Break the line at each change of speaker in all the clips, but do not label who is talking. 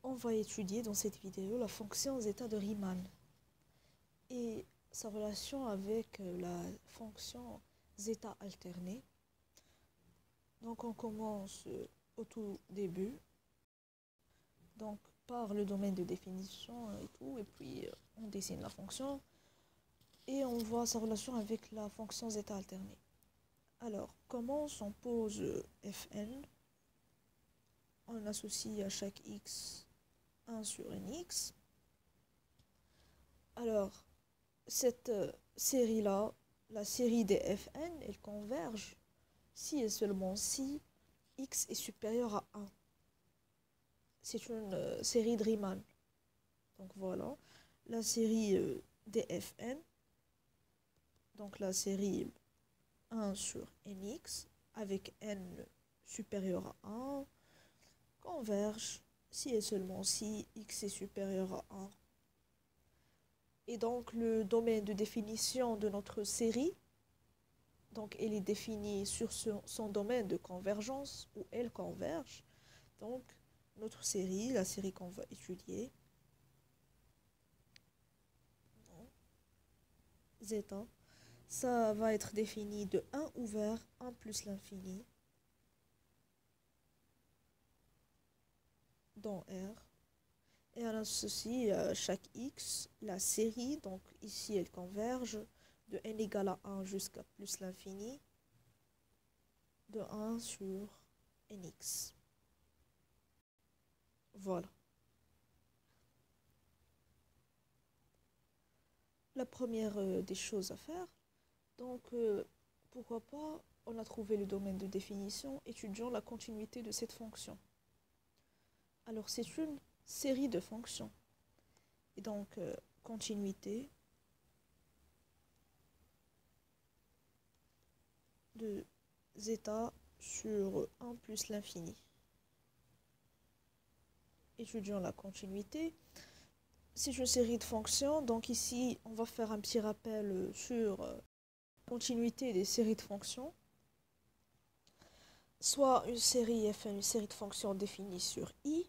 On va étudier dans cette vidéo la fonction zeta de Riemann et sa relation avec la fonction zeta alternée. Donc on commence au tout début, donc par le domaine de définition et tout, et puis on dessine la fonction et on voit sa relation avec la fonction zeta alternée. Alors, comment on pose Fn? On associe à chaque x 1 sur nx. Alors, cette série-là, la série des Fn, elle converge si et seulement si x est supérieur à 1. C'est une série de Riemann. Donc voilà, la série des Fn, donc la série 1 sur nx, avec n supérieur à 1, converge si et seulement si x est supérieur à 1. Et donc le domaine de définition de notre série, donc elle est définie sur son domaine de convergence où elle converge. Donc notre série, la série qu'on va étudier, zeta, ça va être défini de 1 ouvert, 1 plus l'infini, dans R. Et on associe à chaque x la série, donc ici elle converge de n égale à 1 jusqu'à plus l'infini, de 1 sur nx. Voilà. La première des choses à faire, donc pourquoi pas, on a trouvé le domaine de définition, étudions la continuité de cette fonction. Alors c'est une série de fonctions. Et donc continuité de zeta sur 1 plus l'infini. Étudions la continuité. C'est une série de fonctions, donc ici on va faire un petit rappel sur la continuité des séries de fonctions. Soit une série f, une série de fonctions définie sur i.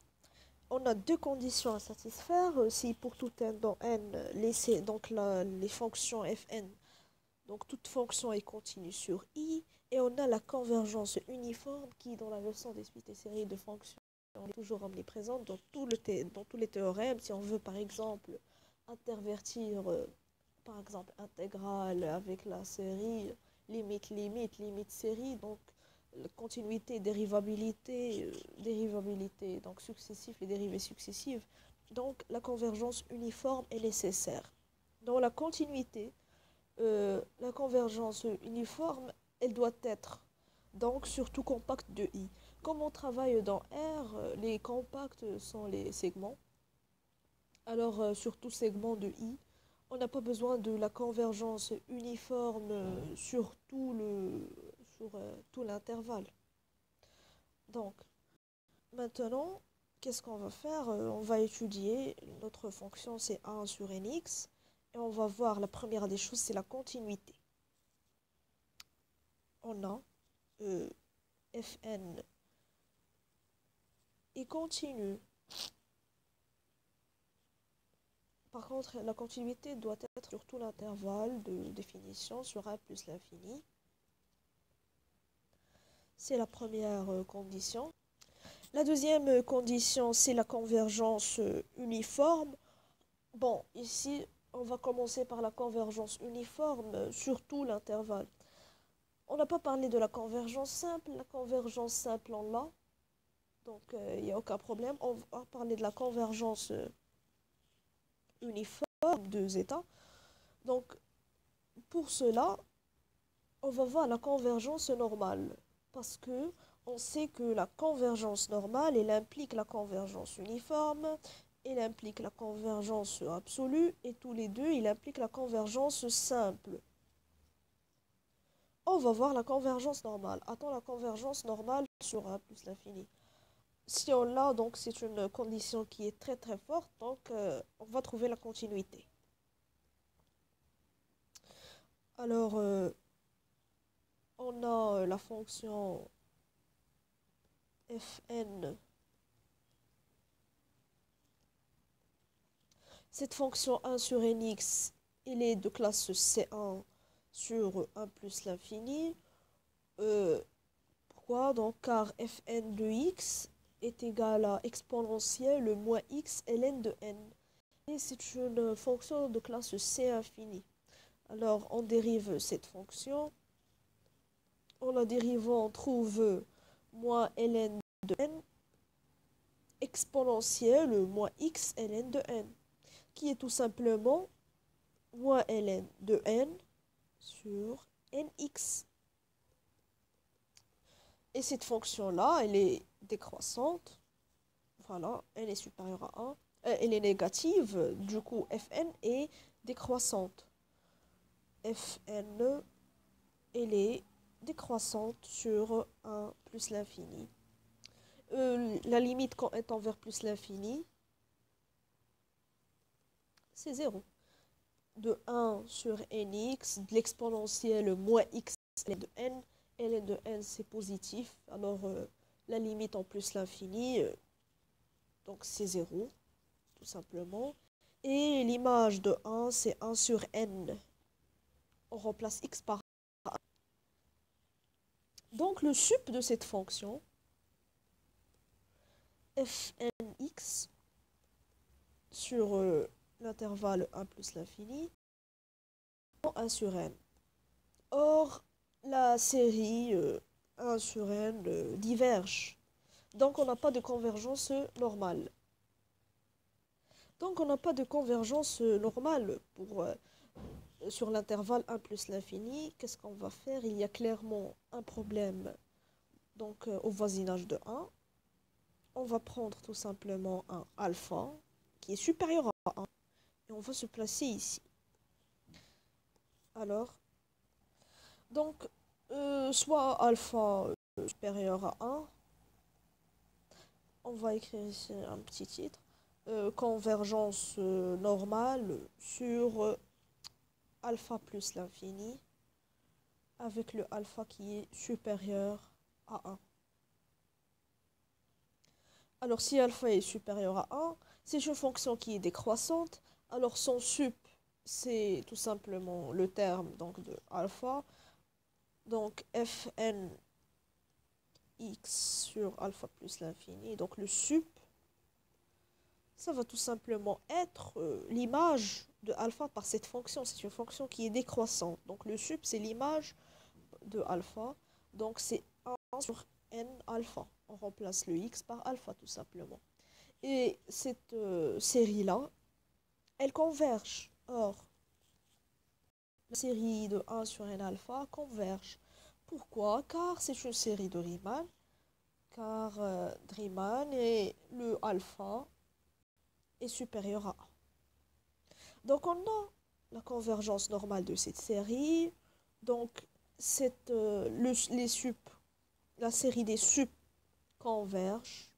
On a deux conditions à satisfaire. Si pour tout n dans n, les fonctions fn, donc toute fonction est continue sur i, et on a la convergence uniforme qui, dans la leçon des suites et séries de fonctions, est toujours omniprésente dans tous les théorèmes. Si on veut par exemple intervertir par exemple intégrale avec la série limite série, donc la continuité, dérivabilité, donc successif et dérivées successives, donc la convergence uniforme est nécessaire. Dans la continuité, la convergence uniforme, elle doit être donc sur tout compact de I. Comme on travaille dans R, les compacts sont les segments. Alors sur tout segment de I, on n'a pas besoin de la convergence uniforme sur tout l'intervalle. Donc maintenant, qu'est-ce qu'on va faire? On va étudier notre fonction, c'est 1 sur nx. Et on va voir, la première des choses, c'est la continuité. On a Fn est continu. Par contre, la continuité doit être sur tout l'intervalle de définition sur 1 plus l'infini. C'est la première condition. La deuxième condition, c'est la convergence uniforme. Bon, ici, on va commencer par la convergence uniforme sur tout l'intervalle. On n'a pas parlé de la convergence simple. La convergence simple, on l'a. Donc, il n'y a aucun problème. On va parler de la convergence uniforme de zeta. Donc, pour cela, on va voir la convergence normale. Parce que on sait que la convergence normale, elle implique la convergence uniforme, elle implique la convergence absolue, et tous les deux, il implique la convergence simple. On va voir la convergence normale. Attends, la convergence normale sur 1 plus l'infini. Si on l'a, donc c'est une condition qui est très très forte, donc on va trouver la continuité. Alors, on a la fonction Fn Cette fonction 1 sur nx, elle est de classe C1 sur 1 plus l'infini. Pourquoi? Donc, car fn de x est égal à exponentielle moins x ln de n. Et c'est une fonction de classe C infini. Alors, on dérive cette fonction. En la dérivant, on trouve moins ln de n exponentielle moins x ln de n, qui est tout simplement moins ln de n sur nx. Et cette fonction-là, elle est décroissante. Voilà, elle est supérieure à 1. Elle est négative, du coup, fn est décroissante. Fn, elle est décroissante sur 1 plus l'infini. La limite quand étant vers plus l'infini, c'est 0. De 1 sur nx, de l'exponentielle moins x ln de n. ln de n, c'est positif. Alors, la limite en plus l'infini, donc c'est 0, tout simplement. Et l'image de 1, c'est 1 sur n. On remplace x par 1. Donc, le sup de cette fonction, fnx, sur l'intervalle 1 plus l'infini, 1 sur n. Or, la série 1 sur n diverge. Donc, on n'a pas de convergence normale. Donc, on n'a pas de convergence normale sur l'intervalle 1 plus l'infini. Qu'est-ce qu'on va faire? Il y a clairement un problème donc, au voisinage de 1. On va prendre tout simplement un alpha qui est supérieur à 1 et on va se placer ici. Alors, donc, soit alpha supérieur à 1, on va écrire ici un petit titre, convergence normale sur alpha plus l'infini avec le alpha qui est supérieur à 1. Alors, si alpha est supérieur à 1, c'est une fonction qui est décroissante. Alors, son sup, c'est tout simplement le terme donc, de alpha. Donc, fn x sur alpha plus l'infini. Donc, le sup, ça va tout simplement être l'image de alpha par cette fonction. C'est une fonction qui est décroissante. Donc, le sup, c'est l'image de alpha. Donc, c'est 1 sur n alpha. On remplace le x par alpha, tout simplement. Et cette série-là, elle converge. Or, la série de 1 sur n alpha converge. Pourquoi? Car c'est une série de Riemann. Car Riemann et le alpha est supérieur à 1. Donc, on a la convergence normale de cette série. Donc, les sup, la série des sup converge,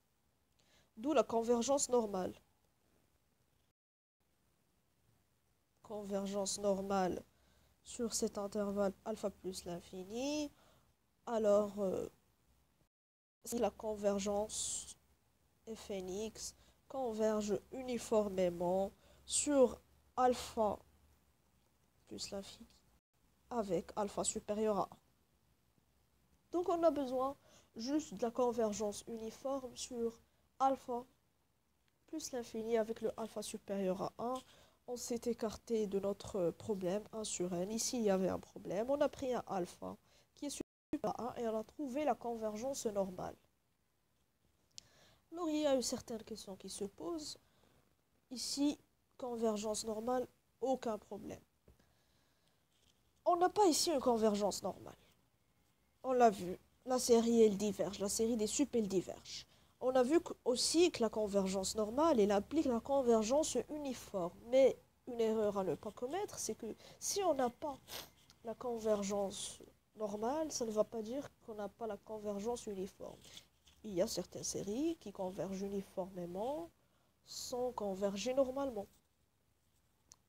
d'où la convergence normale. Convergence normale sur cet intervalle alpha plus l'infini. Alors, si la convergence fnx converge uniformément sur alpha plus l'infini avec alpha supérieur à 1. Donc, on a besoin juste de la convergence uniforme sur alpha plus l'infini avec le alpha supérieur à 1. On s'est écarté de notre problème 1 sur n. Ici, il y avait un problème. On a pris un alpha qui est supérieur à 1 et on a trouvé la convergence normale. Alors, il y a une certaine question qui se pose. Ici, convergence normale, aucun problème. On n'a pas ici une convergence normale. On l'a vu. La série, elle diverge. La série des sup, elle diverge. On a vu aussi que la convergence normale, elle applique la convergence uniforme. Mais une erreur à ne pas commettre, c'est que si on n'a pas la convergence normale, ça ne va pas dire qu'on n'a pas la convergence uniforme. Il y a certaines séries qui convergent uniformément sans converger normalement.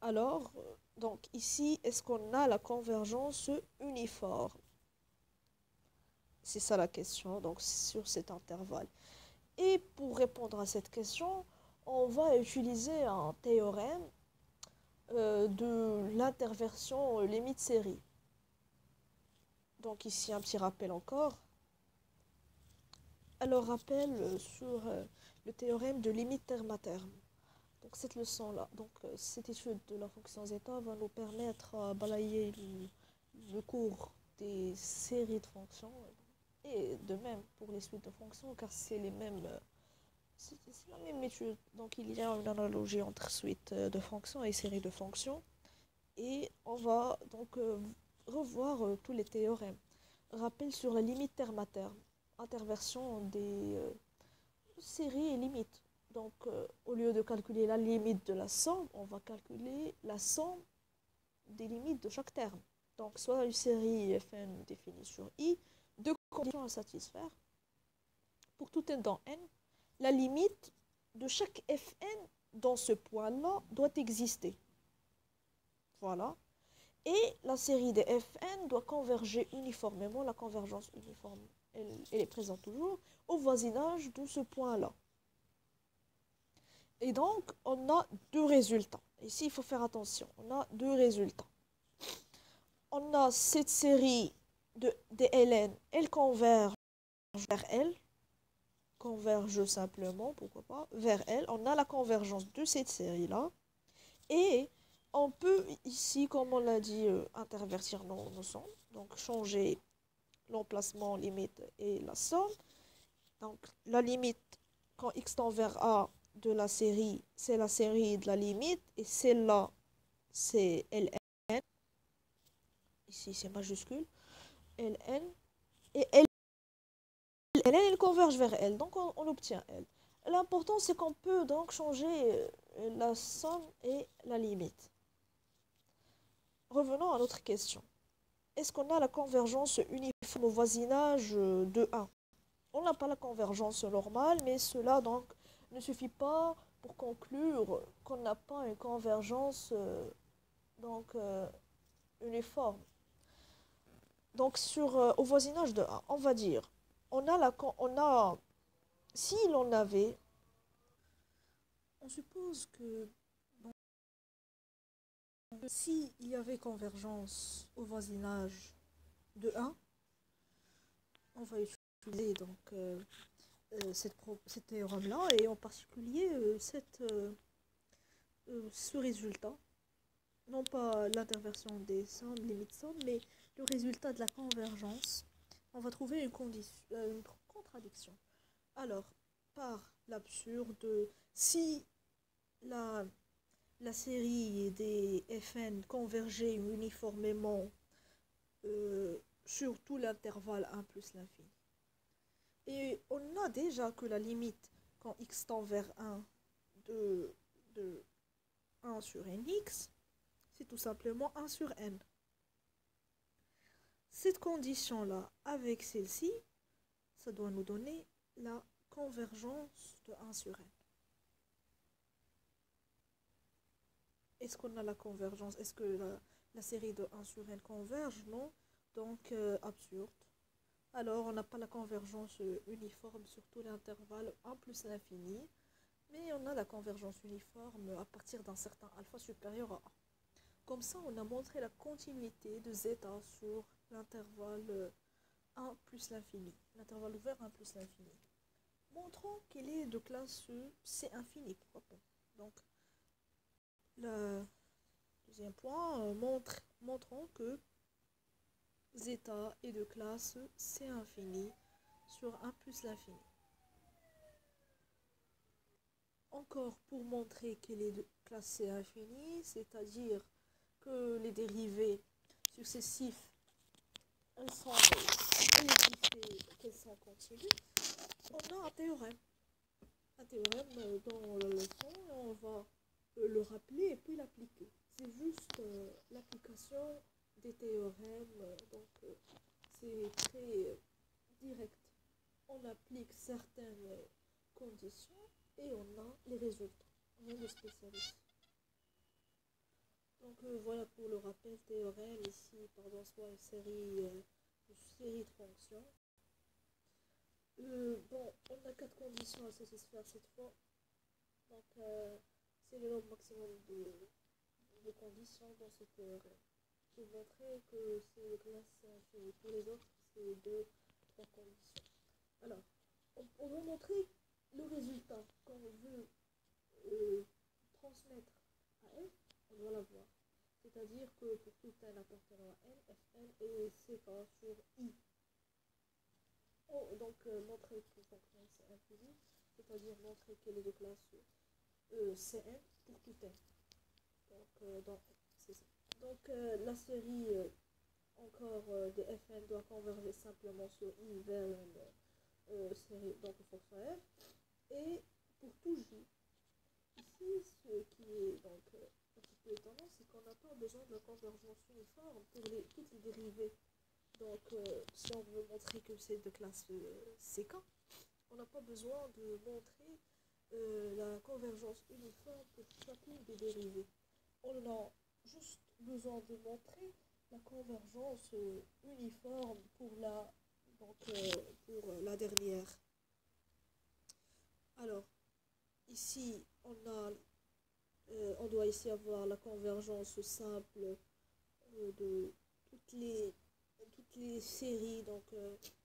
Alors, donc ici, est-ce qu'on a la convergence uniforme? C'est ça la question, donc sur cet intervalle. Et pour répondre à cette question, on va utiliser un théorème de l'interversion limite série. Donc ici un petit rappel encore. Alors rappel sur le théorème de limite terme à terme. Donc cette leçon-là, donc cette étude de la fonction zeta va nous permettre à balayer le cours des séries de fonctions et de même pour les suites de fonctions car c'est les mêmes, c'est la même étude. Donc il y a une analogie entre suite de fonctions et séries de fonctions et on va donc revoir tous les théorèmes. Rappel sur la limite terme à terme, interversion des séries et limites. Donc, au lieu de calculer la limite de la somme, on va calculer la somme des limites de chaque terme. Donc, soit une série Fn définie sur I, deux conditions à satisfaire. Pour tout n dans n, la limite de chaque Fn dans ce point-là doit exister. Voilà. Et la série des Fn doit converger uniformément. La convergence uniforme, elle est présente toujours au voisinage de ce point-là. Et donc, on a deux résultats. Ici, il faut faire attention. On a deux résultats. On a cette série des ln, elle converge vers L. Converge simplement, pourquoi pas, vers L. On a la convergence de cette série-là. Et on peut ici, comme on l'a dit, intervertir nos sommes. Donc, changer l'emplacement limite et la somme. Donc, la limite, quand x tend vers A, de la série, c'est la série de la limite, et celle-là, c'est Ln, ici c'est majuscule, Ln, et Ln, elle converge vers L, donc on obtient L. L'important, c'est qu'on peut donc changer la somme et la limite. Revenons à notre question. Est-ce qu'on a la convergence uniforme au voisinage de 1? On n'a pas la convergence normale, mais cela donc ne suffit pas pour conclure qu'on n'a pas une convergence uniforme. Donc au voisinage de 1, on va dire, si l'on avait, on suppose que si il y avait convergence au voisinage de 1, on va utiliser donc cette théorème-là et en particulier ce résultat. Non pas l'interversion des sommes, limites sommes, mais le résultat de la convergence, on va trouver une contradiction. Alors, par l'absurde, si la série des Fn convergeait uniformément sur tout l'intervalle 1 plus l'infini, et on a déjà que la limite quand x tend vers 1 de 1 sur nx, c'est tout simplement 1 sur n. Cette condition-là, avec celle-ci, ça doit nous donner la convergence de 1 sur n. Est-ce qu'on a la convergence? Est-ce que la série de 1 sur n converge? Non. Donc, absurde. Alors, on n'a pas la convergence uniforme sur tout l'intervalle 1 plus l'infini, mais on a la convergence uniforme à partir d'un certain alpha supérieur à 1. Comme ça, on a montré la continuité de zeta sur l'intervalle 1 plus l'infini, l'intervalle ouvert 1 plus l'infini. Montrons qu'elle est de classe C infini, pourquoi pas. Donc, le deuxième point, montrons que zeta est de classe C infini sur 1 plus l'infini. Encore pour montrer qu'elle est de classe C infini, c'est-à-dire que les dérivés successifs elles sont qu'elles sont continues, on a un théorème. Un théorème dans la leçon, et on va le rappeler et puis l'appliquer. C'est juste l'application des théorèmes, donc c'est très direct. On applique certaines conditions et on a les résultats. Rien de spécialiste. Donc voilà pour le rappel théorème ici, pardon, soit une série de fonctions. Bon, on a 4 conditions à satisfaire cette fois. Donc c'est le nombre maximum de de conditions dans ce théorème. Pour montrer que c'est de classe infinie. Pour les autres, c'est deux, trois conditions. Alors, on va montrer le résultat qu'on veut transmettre à F, on doit l'avoir. C'est-à-dire que pour tout n appartenant à n, Fn est CK sur I. Donc, montrer que fonction c'est infini, c'est-à-dire montrer qu'elle est de classe Cn pour tout n. Donc, c'est ça. Donc, la série encore de Fn doit converger simplement sur I vers une série, donc une fonction f. Et pour tout j, ici, ce qui est donc un petit peu étonnant, c'est qu'on n'a pas besoin de la convergence uniforme pour toutes les dérivées. Donc, si on veut montrer que c'est de classe CK, on n'a pas besoin de montrer la convergence uniforme pour chacune des dérivées. On a juste besoin de montrer la convergence uniforme pour la dernière. Alors, ici, on doit ici avoir la convergence simple de toutes les séries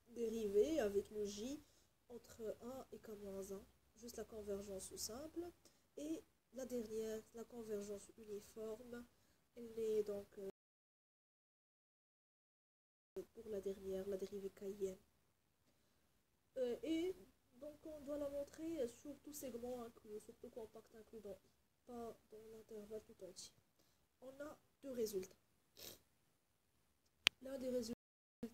dérivées avec le j entre 1 et k-1, juste la convergence simple. Et la dernière, la convergence uniforme, elle est donc pour la dernière, la dérivée kn. Et donc on doit la montrer sur tout segment inclus, sur tout compact inclus dans I, pas dans l'intervalle tout entier. On a deux résultats. L'un des résultats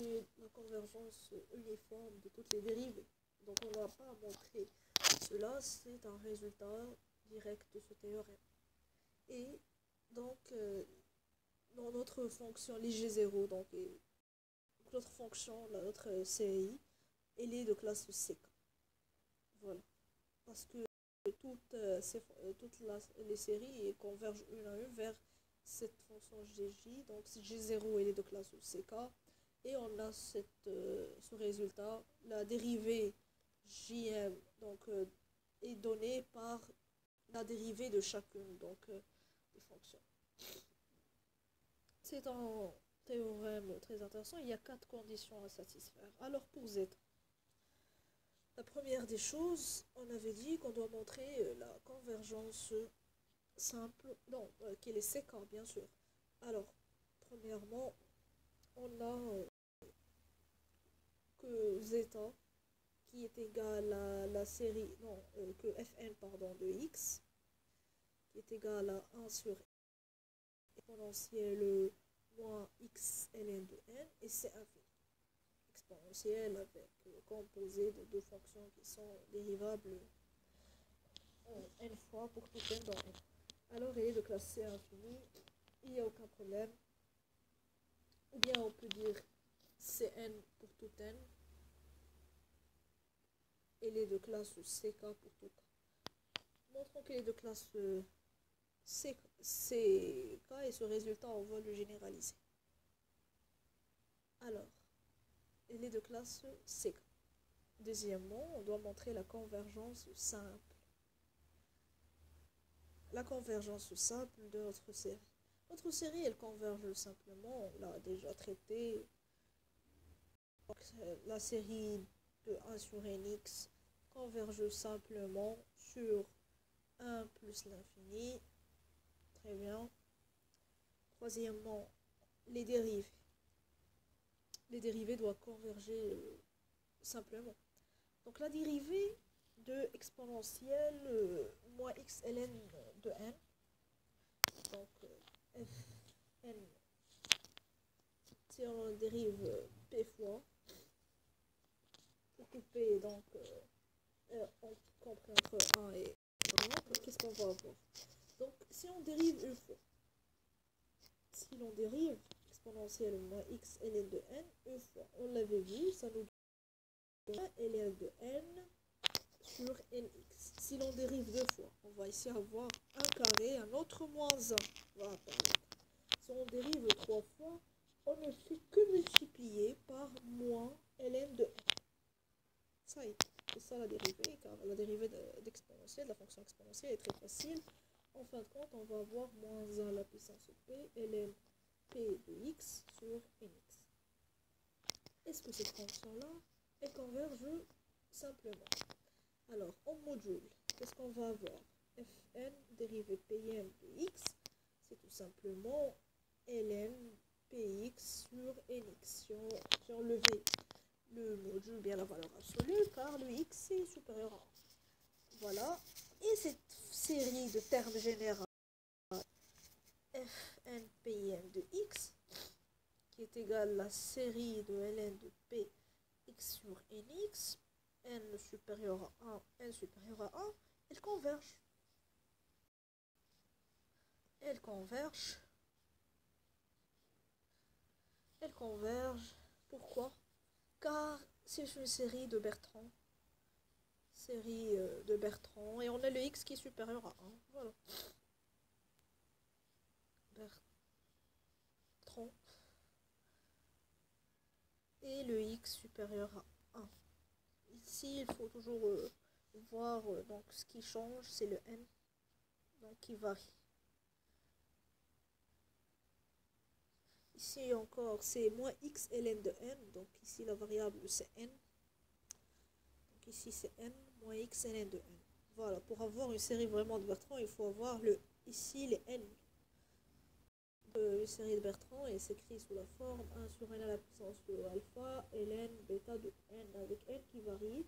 est la convergence uniforme de toutes les dérivées. Donc on ne va pas montrer cela, c'est un résultat direct de ce théorème. Et donc dans notre fonction, les G0, donc notre fonction, notre CI, elle est de classe CK. Voilà. Parce que toutes les séries convergent une à une vers cette fonction GJ. Donc G0 elle est de classe CK. Et on a ce résultat. La dérivée JM est donnée par la dérivée de chacune des fonctions. C'est un théorème très intéressant. Il y a 4 conditions à satisfaire. Alors pour Z, la première des choses, on avait dit qu'on doit montrer la convergence simple, qu'elle est séquente bien sûr. Alors, premièrement, on a que zeta qui est égal à la série, que fn de x, qui est égal à 1 sur exponentielle moins x ln de n, et c'est infini. Exponentielle avec composé de deux fonctions qui sont dérivables n fois pour tout n dans n. Alors elle est de classe C infini, il n'y a aucun problème. Ou bien on peut dire Cn pour tout n, elle est de classe CK pour tout k. Montrons qu'elle est de classe CK et ce résultat on va le généraliser. Alors, elle est de classe CK. Deuxièmement, on doit montrer la convergence simple. La convergence simple de notre série. Notre série, elle converge simplement, on l'a déjà traité. Donc, la série de 1 sur nx converge simplement sur 1 plus l'infini. Très bien. Troisièmement, les dérivées. Les dérivées doivent converger simplement. Donc la dérivée de exponentielle moins x ln de n, donc fn, si on dérive p fois, pour tout p donc compris entre 1 et 1, qu'est-ce qu'on va avoir? Donc si on dérive une fois, si l'on dérive exponentielle moins x ln de n une fois, on l'avait vu, ça nous donne ln de n sur nx. Si l'on dérive deux fois, on va ici avoir un carré, un autre moins 1 va apparaître. Si on dérive trois fois, on ne fait que multiplier par moins ln de n. Ça y est, c'est ça la dérivée, car la dérivée d'exponentielle, de la fonction exponentielle est très facile. en fin de compte, on va avoir moins 1 à la puissance p ln p de x sur nx. Est-ce que cette fonction-là, elle converge simplement? Alors, en module, qu'est-ce qu'on va avoir? Fn dérivée Pn de x, c'est tout simplement ln px sur nx. Si on levait le module, bien la valeur absolue, car le x est supérieur à 1. Voilà. Et cette série de termes généraux, Fn Pn de x, qui est égale à la série de ln de p x sur nx, n supérieur à 1, n supérieur à 1, elles convergent. Elles convergent. Elles convergent. Pourquoi? Car c'est une série de Bertrand. Série de Bertrand. Et on a le x qui est supérieur à 1. Voilà. Bertrand. Et le x supérieur à 1. Ici, il faut toujours voir donc ce qui change, c'est le n, donc qui varie. Ici encore, c'est moins x ln de n, donc ici la variable c'est n. Donc ici c'est n moins x ln de n. Voilà, pour avoir une série vraiment de Bertrand, il faut avoir ici les n de une série de Bertrand et s'écrit sous la forme 1 sur n à la puissance de alpha ln bêta de n avec n qui varie.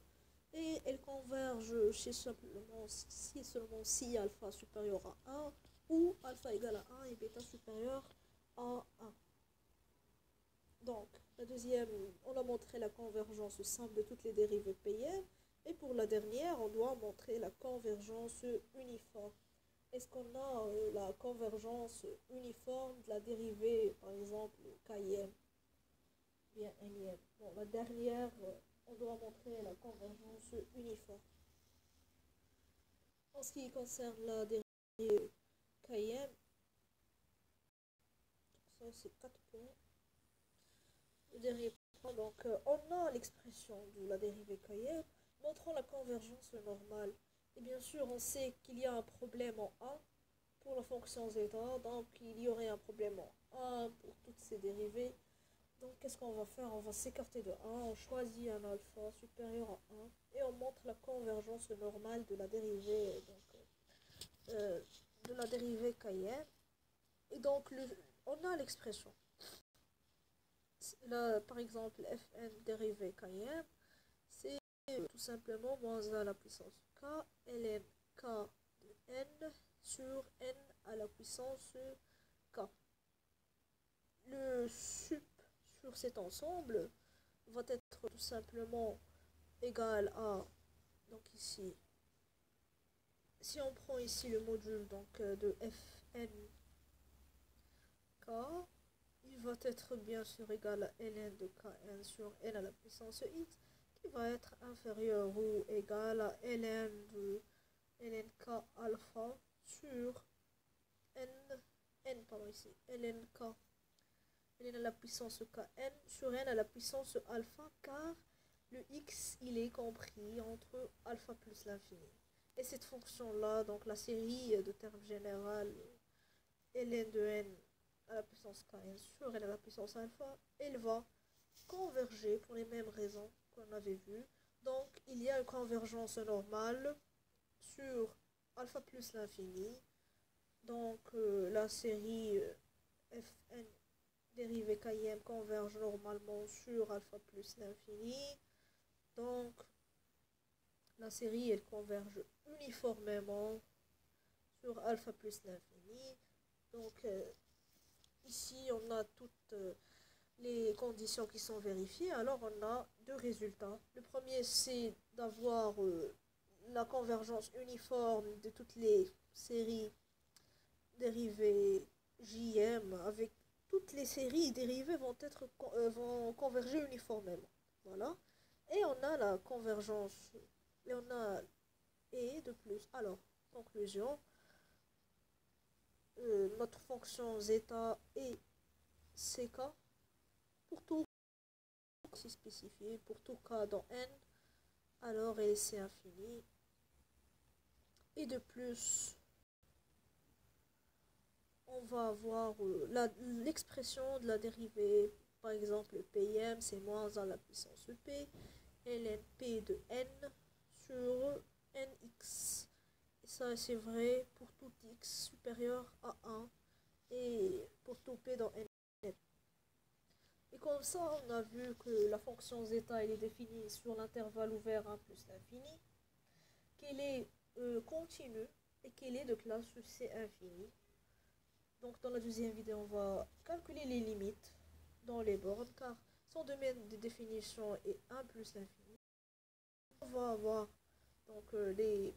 Et elles convergent chez seulement si alpha supérieur à 1 ou alpha égale à 1 et bêta supérieur à 1. Donc, la deuxième, on a montré la convergence simple de toutes les dérivées Pn. Et pour la dernière, on doit montrer la convergence uniforme. Est-ce qu'on a la convergence uniforme de la dérivée, par exemple, Km, bien Nm? Bon, la dernière, on doit montrer la convergence uniforme. En ce qui concerne la dérivée Km, ça c'est 4 points. Le dernier point, donc on a l'expression de la dérivée Km montrant la convergence normale. Et bien sûr, on sait qu'il y a un problème en A pour la fonction zeta, donc il y aurait un problème en A pour toutes ces dérivées. Donc qu'est-ce qu'on va faire? On va s'écarter de 1, on choisit un alpha supérieur à 1 et on montre la convergence normale de la dérivée, Km. Et donc on a l'expression. Là, par exemple, Fn dérivée Km, c'est tout simplement moins 1 à la puissance k ln k de n sur n à la puissance k. Le sup sur cet ensemble va être tout simplement égal à, donc ici, si on prend ici le module donc de Fn k, il va être bien sûr égal à ln de kn sur n à la puissance x, qui va être inférieur ou égal à ln de lnk alpha sur pardon ici, lnk, ln à la puissance kn sur n à la puissance alpha, car le x il est compris entre alpha plus l'infini. Et cette fonction-là, donc la série de termes général ln de n à la puissance kn sur n à la puissance alpha, elle va converger pour les mêmes raisons qu'on avait vues. Donc, il y a une convergence normale sur alpha plus l'infini. Donc, la série Fn dérivée Km converge normalement sur alpha plus l'infini. Donc, la série, elle converge uniformément sur alpha plus l'infini. Donc, ici, on a toutes les conditions qui sont vérifiées. Alors, on a deux résultats. Le premier, c'est d'avoir la convergence uniforme de toutes les séries dérivées JM, avec toutes les séries dérivées vont converger uniformément. Voilà. Et on a la convergence, et on a de plus. Alors, conclusion, notre fonction zeta est ck pour tout si spécifié, pour tout cas dans n, alors elle est c infini. Et de plus, on va avoir l'expression de la dérivée. Par exemple, Pm, c'est moins 1 à la puissance de P, ln P de n sur nx. Et ça, c'est vrai pour tout x supérieur à 1 et pour tout P dans n. Et comme ça, on a vu que la fonction zeta elle est définie sur l'intervalle ouvert 1 plus l'infini, qu'elle est continue et qu'elle est de classe C infini. Donc dans la deuxième vidéo, on va calculer les limites dans les bornes, car son domaine de définition est 1 plus l'infini. On va avoir donc les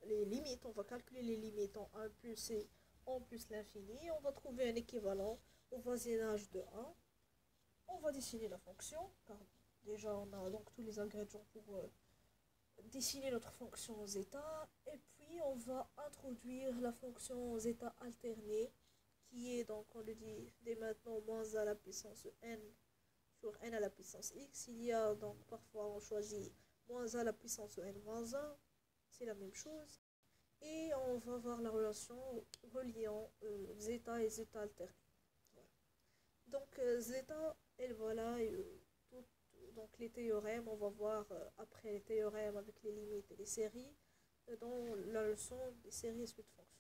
limites, on va calculer les limites en 1 plus et en plus l'infini. On va trouver un équivalent au voisinage de 1. On va dessiner la fonction, car déjà on a donc tous les ingrédients pour dessiner notre fonction zeta. Et puis on va introduire la fonction zeta alternée, qui est donc, on le dit dès maintenant, moins à la puissance n sur n à la puissance x. Il y a donc parfois on choisit moins à la puissance n moins 1, c'est la même chose. Et on va voir la relation reliant zeta et zeta alternée. Voilà. Donc zeta, et voilà, donc les théorèmes, on va voir après les théorèmes avec les limites et les séries dans la leçon des séries et suites de fonctions.